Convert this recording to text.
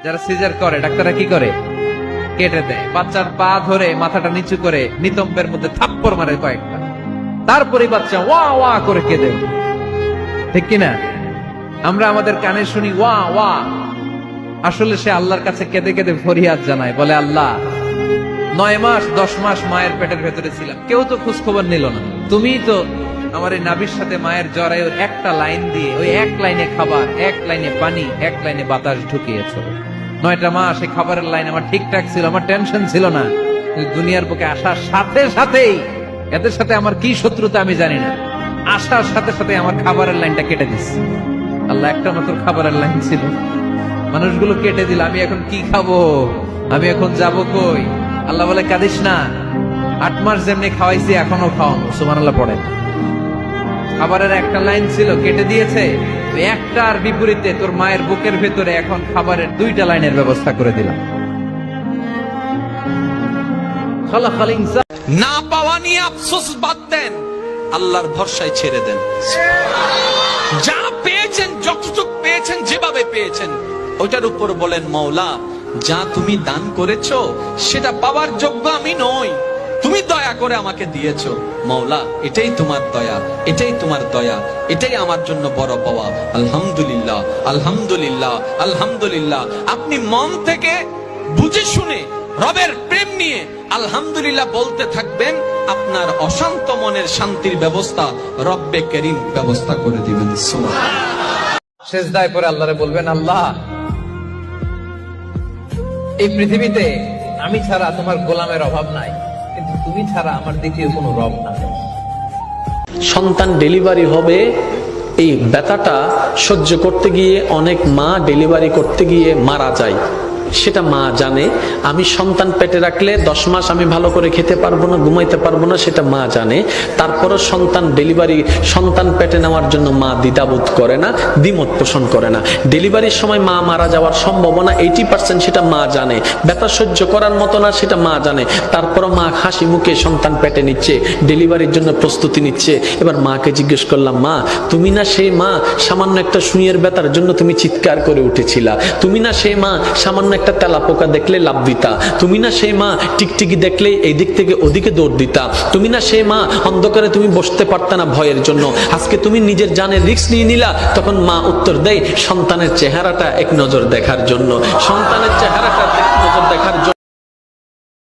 যারা সিজার করে ডাক্তাররা কি করে? কেটে দেয়। বাচ্চার পা ধরে মাথাটা নিচু করে নিতম্বের মধ্যে থাপ্পড় মারে কয়েকটা, তারপরে বাচ্চা ওয়া ওয়া করে কেঁদে ওঠে। ঠিক কিনা? আমরা আমাদের কানে শুনি ওয়া ওয়া, আসলে সে আল্লাহর কাছে কেঁদে কেঁদে ফরিয়াদ জানায়, বলে আল্লাহ 9 মাস 10 মাস মায়ের পেটের ভেতরে ছিলাম, কেউ তো খোঁজ খবর নিল না, তুমি তো আমার এই নাভির সাথে মায়ের জরায়ুর একটা লাইন দিয়ে ওই এক লাইনে খাবার, এক লাইনে পানি, এক লাইনে বাতাস ঢুকিয়েছো। 9টা মাস এই খাবারের লাইন আমার ঠিকঠাক ছিল, আমার টেনশন ছিল না। দুনিয়ার বুকে আসার সাথে সাথেই এদের সাথে আমার কি শত্রুতা আমি জানি না, আসার সাথে সাথে আমার খাবারের লাইনটা কেটে দিচ্ছে। আল্লাহ একটা মাত্র খাবারের লাইন ছিল, মানুষগুলো কেটে দিল, আমি এখন কি খাবো, আমি এখন যাব কই? আল্লাহ বলে কাঁদিস না, 8 মাস যেমনি খাওয়াইছি এখনো খাওয়ানো। সুবহানাল্লাহ পড়ে। খাবারের একটা লাইন ছিল, কেটে দিয়েছে, একটার বিপরীতে তোর মায়ের বুকের ভেতরে এখন খাবারের 2টা লাইনের ব্যবস্থা করে দিলাম। না পাওয়া নিয়ে আফসোস বাদ দেন, আল্লাহর ভরসায় ছেড়ে দেন। যা পেয়েছেন, যতটুকু পেয়েছেন, যেভাবে পেয়েছেন, ওইটার উপর বলেন মওলা যা তুমি দান করেছো সেটা পাওয়ার যোগ্য আমি নই, তুমি দয়া করে আমাকে দিয়েছো মওলা, এটাই তোমার দয়া, এটাই তোমার দয়া, এটাই আমার জন্য বড় পাওয়া। আলহামদুলিল্লাহ, আলহামদুলিল্লাহ, আলহামদুলিল্লাহ। আপনি মন থেকে বুঝে শুনে রবের প্রেম নিয়ে আলহামদুলিল্লাহ বলতে থাকবেন, আপনার অশান্ত মনের শান্তির ব্যবস্থা রব্বে করিম ব্যবস্থা করে দিবেন। সুবহানাল্লাহ। সেজদায় পরে আল্লাহরে বলবেন, আল্লাহ এই পৃথিবীতে আমি ছাড়া তোমার গোলামের অভাব নাই, কিন্তু তুমি ছাড়া আমার দ্বিতীয় কোনো রব নাই। সন্তান ডেলিভারি হবে, এই ব্যথাটা সহ্য করতে গিয়ে অনেক মা ডেলিভারি করতে গিয়ে মারা যায়, সেটা মা জানে। আমি সন্তান পেটে রাখলে 10 মাস আমি ভালো করে খেতে পারবো না, ঘুমাইতে পারবো না, সেটা মা জানে। তারপরও সন্তান পেটে নেওয়ার জন্য মা দ্বিধাবোধ করে না, দ্বিমত পোষণ করে না। ডেলিভারির সময় মা মারা যাওয়ার সম্ভাবনা 80%, সেটা মা জানে। ব্যথা সহ্য করার মতো না, সেটা মা জানে। তারপরও মা হাসি মুখে সন্তান পেটে নিচ্ছে, ডেলিভারির জন্য প্রস্তুতি নিচ্ছে। এবার মাকে জিজ্ঞেস করলাম, মা তুমি না সেই মা সামান্য একটা সুইয়ের ব্যথার জন্য তুমি চিৎকার করে উঠেছিলা? তুমি না সেই মা সামান্য একটা তেলা পোকা দেখলে লাভ দিতা? তুমি না সেই মা টিকটিকি দেখলে এই দিক থেকে ওদিকে দৌড় দিতা? তুমি না সেই মা অন্ধকারে তুমি বসতে পারতা না ভয়ের জন্য, আজকে তুমি নিজের জানের রিস্ক নিয়ে নিলা? তখন মা উত্তর দেয়, সন্তানের চেহারাটা এক নজর দেখার জন্য, সন্তানের চেহারাটা এক নজর দেখার জন্য।